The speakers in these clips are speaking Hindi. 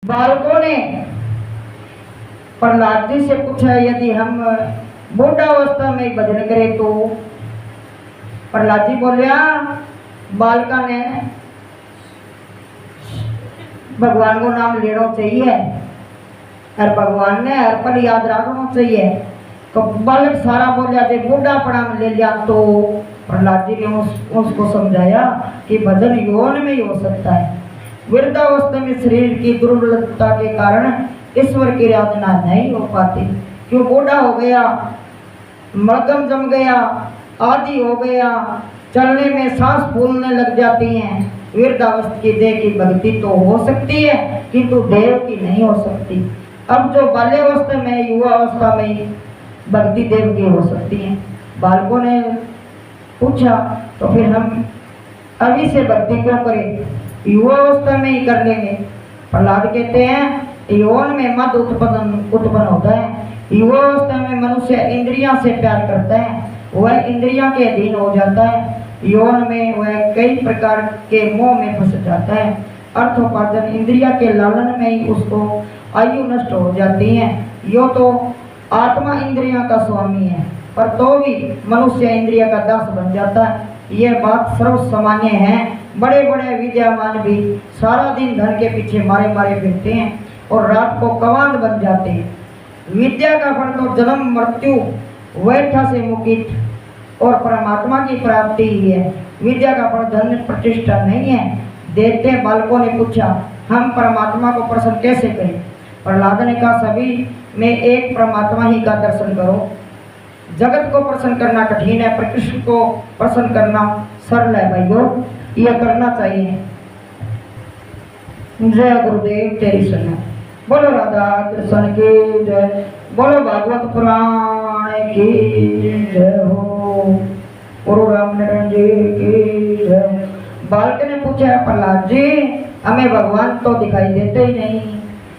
बालकों ने प्रहलाद जी से पूछा यदि हम बुढ़ावस्था में भजन करें तो? प्रहलाद जी बोलिया बालका ने भगवान को नाम लेना चाहिए और भगवान ने हर पल याद रखना चाहिए। तो बालक सारा बोलिया जे बूढ़ापड़ा में ले लिया तो प्रहलाद जी ने उसको समझाया कि भजन यौन में ही हो सकता है। वृद्धावस्था में शरीर की दुर्बलता के कारण ईश्वर की आराधना नहीं हो पाती। क्यों? बूढ़ा हो गया, मलगम जम गया, आदि हो गया, चलने में सांस फूलने लग जाती हैं। वृद्धावस्था की देह की भक्ति तो हो सकती है किंतु देव की नहीं हो सकती। अब जो बाल्यावस्था में युवा अवस्था में भक्ति देव की हो सकती है। बालकों ने पूछा तो फिर हम अभी से भक्ति क्यों करें, युवा अवस्था में ही कर लेंगे। प्रहलाद कहते हैं यौन में मद उत्पन्न होता है। युवा अवस्था में मनुष्य इंद्रियां से प्यार करता है, वह इंद्रियां के अधीन हो जाता है। यौन में वह कई प्रकार के मोह में फंस जाता है। अर्थोपार्जन इंद्रिया के लालन में ही उसको आयु नष्ट हो जाती है। यो तो आत्मा इंद्रिया का स्वामी है पर तो भी मनुष्य इंद्रिया का दास बन जाता है। यह बात सर्व सामान्य है। बड़े बड़े विद्यावान भी सारा दिन धन के पीछे मारे मारे फिरते हैं और रात को कवांद बन जाते हैं। विद्या का फल तो जन्म मृत्यु वैठा से मुक्त और परमात्मा की प्राप्ति ही है। विद्या का फल धन प्रतिष्ठा नहीं है। देखते बालकों ने पूछा हम परमात्मा को प्रसन्न कैसे करें? प्रहलाद ने कहा सभी में एक परमात्मा ही का दर्शन करो। जगत को प्रसन्न करना कठिन है पर कृष्ण को प्रसन्न करना सरल है भाइयों, यह करना चाहिए। जय गुरुदेव तेरी शरण। बोलो राधा कृष्ण की जय, बोलो भागवत पुराण की जय हो, गुरु रामनारायण जी की जय। बालक ने पूछा प्रहलाद जी हमें भगवान तो दिखाई देते ही नहीं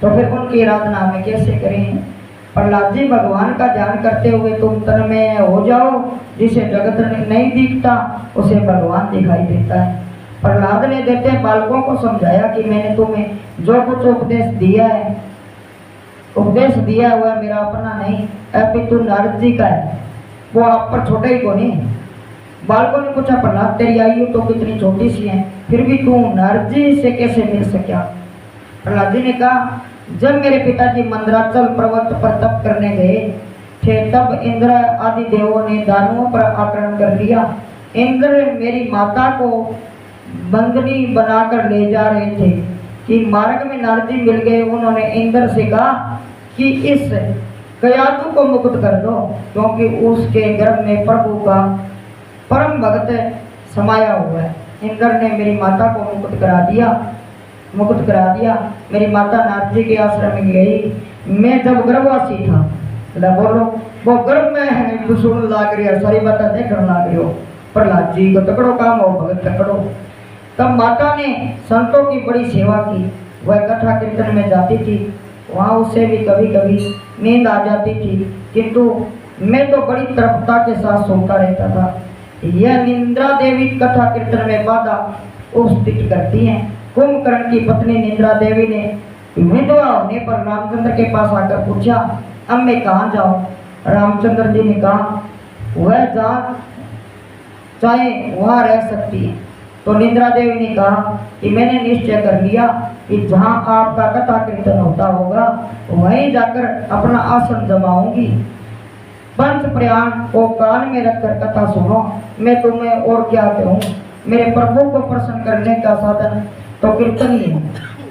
तो फिर उनकी आराधना हमें कैसे करें? प्रहलाद जी भगवान का ध्यान करते हुए तुम तन में हो जाओ, जिसे जगत नहीं दिखता उसे भगवान दिखाई देता है। प्रहलाद ने देते बालकों को समझाया कि मैंने तुम्हें जो कुछ उपदेश दिया है, उपदेश दिया हुआ मेरा अपना नहीं, अपितु नारद जी का है, वो आप पर छोटा ही को नहीं। बालकों ने पूछा प्रहलाद तेरी आयु तो कितनी छोटी सी है फिर भी तू नारद जी से कैसे मिल सका? प्रहलाद जी ने कहा जब मेरे पिताजी मंदराचल पर्वत पर तप करने गए थे तब इंद्र आदि देवों ने दानवों पर आक्रमण कर लिया। इंद्र मेरी माता को बंदनी बनाकर ले जा रहे थे कि मार्ग में नारद जी मिल गए। उन्होंने इंद्र से कहा कि इस कयादु को मुक्त कर दो क्योंकि उसके गर्भ में प्रभु का परम भक्त समाया हुआ है। इंद्र ने मेरी माता को मुक्त करा दिया। मेरी माता नारद जी के आश्रम में गई। मैं जब गर्भवासी था बोलो वो गर्भ में सुन लाग रही है, सारी बातें देखने लाग रही हो। प्रहलाद जी को तकड़ो काम हो भगत तकड़ो। तब माता ने संतों की बड़ी सेवा की। वह कथा कीर्तन में जाती थी, वहाँ उससे भी कभी कभी नींद आ जाती थी किंतु मैं तो बड़ी तृप्तता के साथ सोता रहता था। यह निंद्रा देवी कथा कीर्तन में बाधा उपस्थित करती हैं। कुंभकर्ण की पत्नी निंद्रा देवी ने विधवा होने पर रामचंद्र के पास आकर पूछा अब मैं कहाँ जाऊँ? रामचंद्र जी ने कहा वह जहाँ चाहे वहाँ रह सकती है। तो निंद्रा देवी ने कहा कि मैंने निश्चय कर लिया कि जहाँ आपका कथा कीर्तन होता होगा वहीं जाकर अपना आसन जमाऊंगी। पंच प्रयाण को कान में रखकर कथा सुनो। मैं तुम्हें और क्या कहूँ, मेरे प्रभु को प्रसन्न करने का साधन तो कीर्तन ही है।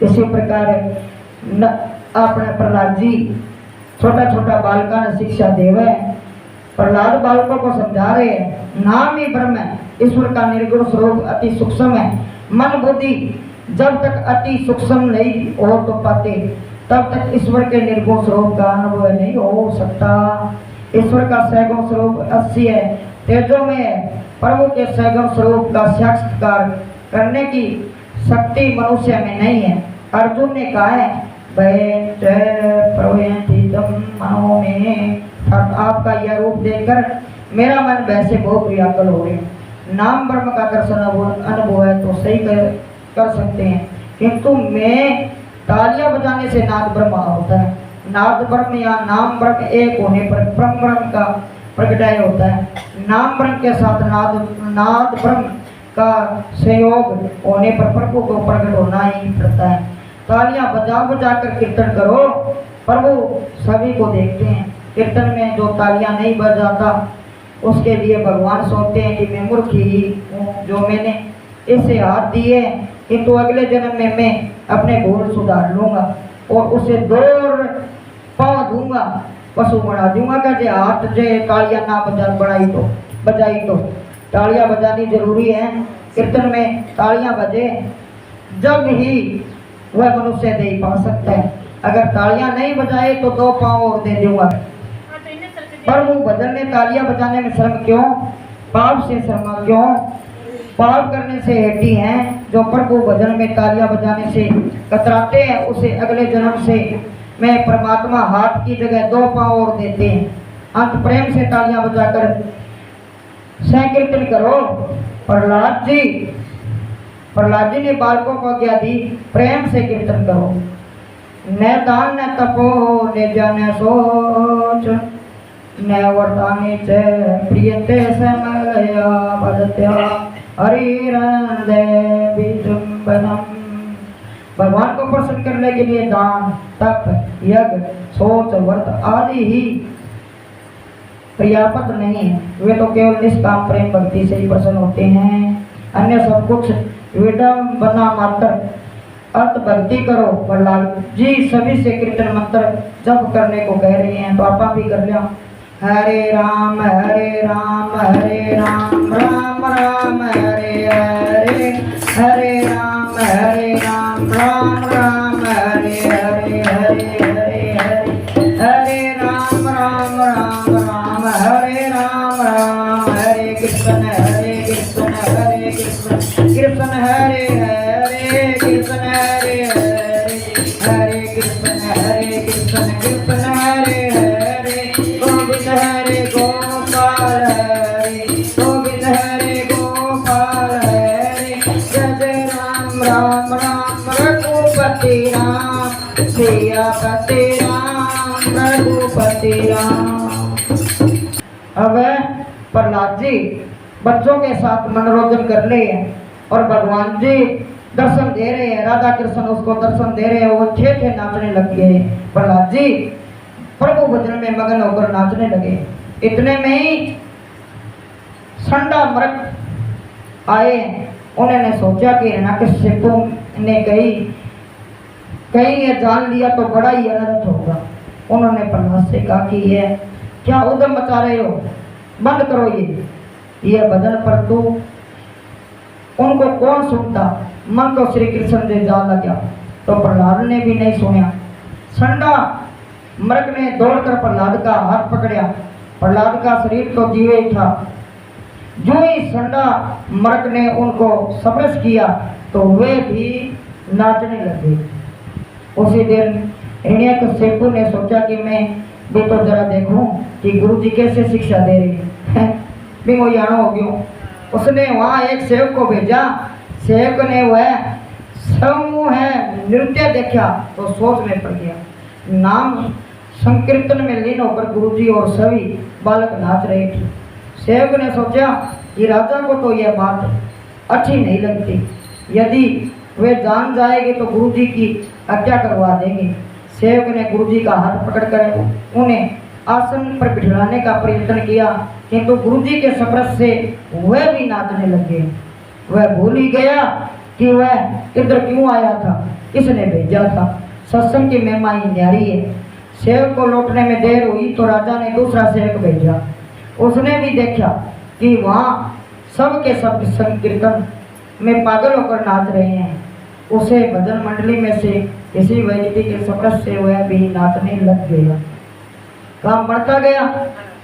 इसी प्रकार अपने प्रहलाद जी छोटा छोटा बालका ने शिक्षा देवे। प्रहलाद बालकों को समझा रहे हैं नाम ही ब्रह्म है, ईश्वर का निर्गुण स्वरूप अति सूक्ष्म है। मन बुद्धि जब तक अति सूक्ष्म नहीं हो तो पाते तब तक ईश्वर के निर्गुण स्वरूप का अनुभव नहीं हो सकता। ईश्वर का सैगुण स्वरूप 80 है, तेजो में है। प्रभु के सैगुण स्वरूप का साक्षात्कार करने की शक्ति मनुष्य में नहीं है। अर्जुन ने कहा है मनो में, आपका यह रूप देखकर मेरा मन वैसे बहुत व्याकुल हो गया। नाम ब्रह्म का दर्शन अनुभव है तो सही कर सकते हैं किंतु मैं तालियां बजाने से नाद ब्रह्म होता है। नाद ब्रह्म या नाम ब्रह्म एक होने पर ब्रह्म ब्रह्म का प्रगटाय होता है। नाम ब्रह्म के साथ नाद ब्रह्म का सहयोग होने पर प्रभु को प्रकट होना ही पड़ता है। तालियां बजा बजा कर कीर्तन करो, प्रभु सभी को देखते हैं। कीर्तन में जो तालियां नहीं बजाता उसके लिए भगवान सोचते हैं कि मैं मूर्ख ही हूँ, जो मैंने इसे हाथ दिए, किंतु अगले जन्म में मैं अपने भूल सुधार लूंगा और उसे दौड़ पाँव दूंगा, पशु बना दूंगा। का जे हाथ जे तालियां ना बजाई तो तालियां बजानी जरूरी है। कीर्तन में तालियां बजे जब ही वह मनुष्य दे पा सकता है। अगर तालियां नहीं बजाए तो 2 पाँव और दे दूंगा। प्रभु भजन में तालियां बजाने में शर्म क्यों? पाप से शर्मा क्यों? पाप करने से हटी हैं। जो प्रभु भजन में तालियां बजाने से कतराते हैं उसे अगले जन्म से मैं परमात्मा हाथ की जगह 2 पाँव और देते हैं। अंत प्रेम से तालियां बजाकर संकीर्तन करो। प्रहलाद जी ने बालकों को आज्ञा दी, प्रेम से कीर्तन करो। न दान न तपो न जन सोच न वर्तानि च प्रियते समलया पदत्या हरिरंदे विजुम्बनम। भगवान को प्रसन्न करने के लिए दान, तप, यज्ञ, सोच, व्रत आदि ही पर्याप्त नहीं है। वे तो केवल निष्काम प्रेम भक्ति से ही प्रसन्न होते हैं। अन्य सब कुछ विडंबना मात्र। अर्थ भक्ति करो। प्रहलाद जी सभी से कीर्तन मंत्र जप करने को कह रही हैं, तो आप भी कर लिया। हरे राम राम राम राम हरे हरे, हरे राम राम राम हरे हरे, हरे हरे हरे, हरे राम राम हरे राम हरे कृष्ण हरे कृष्ण कृष्ण हरे हरे, कृष्ण हरे हरे, हरे कृष्ण कृष्ण हरे हरे, गोविंद हरे गोपाल हरे, गोविंद हरे गोपाल हरे, जय राम राम रघुपति राम, सियापति राम रघुपति राम। अब प्रहलाद जी बच्चों के साथ मनोरंजन कर ले और भगवान जी दर्शन दे रहे हैं। राधा कृष्ण उसको दर्शन दे रहे हैं। वो ठे नाचने लग गए। प्रहलाद जी प्रभु भजन में मगन होकर नाचने लगे। इतने में ही संडा मृग आए। उन्होंने सोचा कि हिरण्यकशिपु ने कहीं ये जान लिया तो बड़ा ही अनर्थ होगा। उन्होंने प्रहलाद से कहा कि ये क्या उद्यम मचा रहे हो, बंद करो ये भजन। पर तू उनको कौन सुनता, मन तो श्री कृष्ण से जा लगा। तो प्रहलाद ने भी नहीं सुना। संडा मृग ने दौड़कर प्रहलाद का हाथ पकड़ा। प्रहलाद का शरीर तो जीवे ही था। जो ही संडा मृग ने उनको स्पर्श किया तो वे भी नाचने लगे। उसी दिन हिरण्यकशिपु ने सोचा कि मैं भी तो जरा देखूं कि गुरु जी कैसे शिक्षा दे रही है। भी वो यानो हो गयो। उसने वहाँ एक सेवक को भेजा। सेवक ने वह समूह नृत्य देखा तो सोच में पड़ गया। नाम संकीर्तन में लीन होकर गुरुजी और सभी बालक नाच रहे थे। सेवक ने सोचा कि राजा को तो यह बात अच्छी नहीं लगती, यदि वे जान जाएंगे तो गुरुजी की हत्या करवा देंगे। सेवक ने गुरुजी का हाथ पकड़कर उन्हें आसन पर बिठाने का प्रयत्न किया, किंतु गुरुजी के स्पर्श से वह भी नाचने लगे। वह भूल ही गया कि वह इधर क्यों आया था, किसने भेजा था। सत्संग की महिमा ही न्यारी है। सेवक को लौटने में देर हुई तो राजा ने दूसरा सेवक भेजा। उसने भी देखा कि वहाँ सब के सब संकीर्तन में पागल होकर नाच रहे हैं। उसे भजन मंडली में से किसी व्यक्ति के स्पर्श से वह भी नाचने लग गया। काम बढ़ता गया।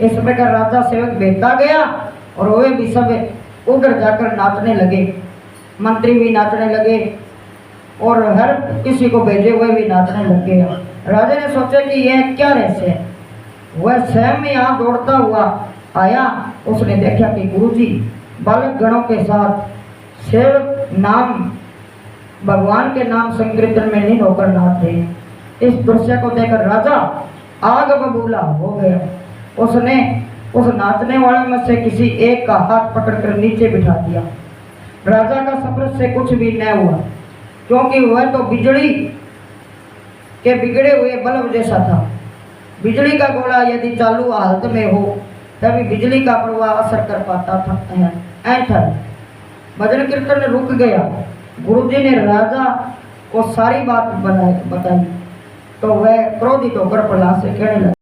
इस प्रकार राजा सेवक भेजता गया और वे भी सब उधर जाकर नाचने लगे। मंत्री भी नाचने लगे और हर किसी को भेजे हुए भी नाचने लग गए। राजा ने सोचा कि यह क्या रहस्य है। वह स्वयं यहाँ दौड़ता हुआ आया। उसने देखा कि गुरुजी बालक गणों के साथ सेवक नाम भगवान के नाम संकीर्तन में लीन होकर नाच रहे हैं। इस दृश्य को देखकर राजा आग बबूला हो गया। उसने उस नाचने वाले में से किसी एक का हाथ पकड़कर नीचे बिठा दिया। राजा का सब्र से कुछ भी न हुआ, क्योंकि वह तो बिजली के बिगड़े हुए बल्ब जैसा था। बिजली का गोला यदि चालू हालत में हो तभी बिजली का प्रवाह असर कर पाता था। ऐसा भजन कीर्तन रुक गया। गुरुजी ने राजा को सारी बात बताई तो वह क्रोधित होकर प्रहलाद से कहने लगा,